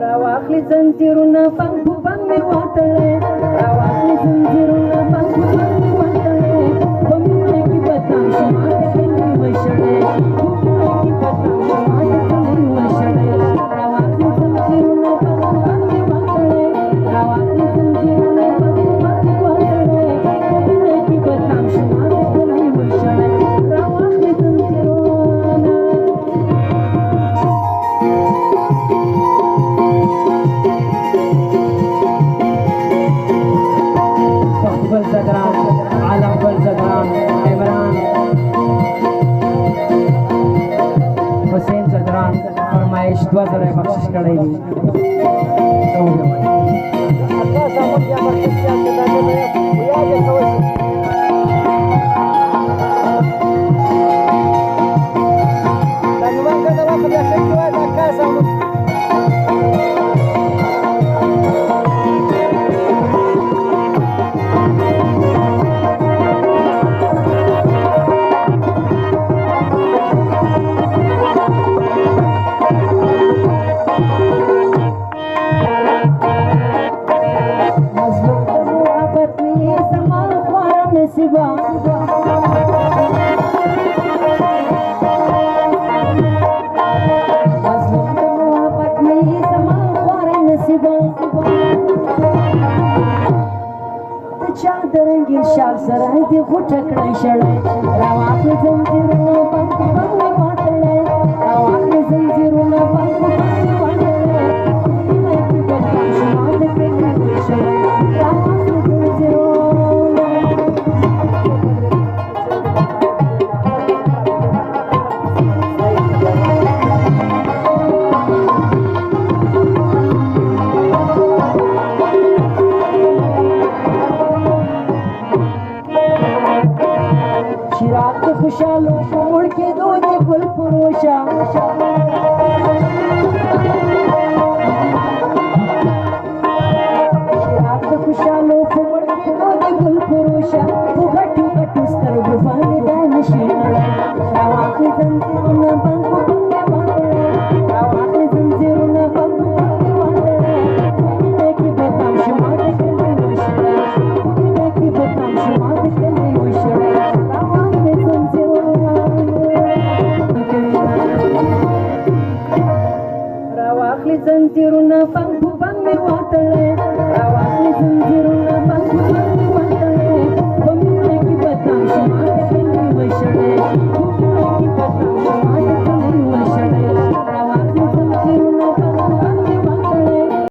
راواخلي زنجیرونه بنګ په بنګ مې وتړې راواخلي زنجیرونه بنګ په بنګ مې وتړې په مینه کې بدنام شم ماته کلي وشړې په مینه کې بدنام شم ماته کلي وشړې راواخلي زنجیرونه بنګ په بنګ مې وتړې راواخلي زنجیرونه بنګ په بنګ مې وتړې په مینه کې بدنام شم ماته کلي وشړې راواخلي زنجیرونه زدران عالم گل زدران عمران حسین زدران فرمایش 2000 بخشش کړی دی درنګي شال سره دې غوټه کړی شړې راواخلي زنجیرونه بنګ په بنګ مې وتړې راواخلي زنجیرونه بنګ په بنګ مې وتړې مینه کې بدنام شم ماته کلي وشړې راواخلي زنجیرونه شراط خوشالو مړ کې دوه ګل فروشا شراط خوشالو مړ کې دوه ګل فروشا په غټو غټو سترګو باندې دا نشي راواخلي زنجیرونه بنګ په بنګ مې وتړې راواخلي زنجیرونه بنګ په بنګ مې وتړې مینه کې بدنام شم ماته کلي وشړې مینه کې بدنام شم ماته کلي وشړې راواخلي زنجیرونه بنګ په بنګ مې وتړې راواخلي زنجیرونه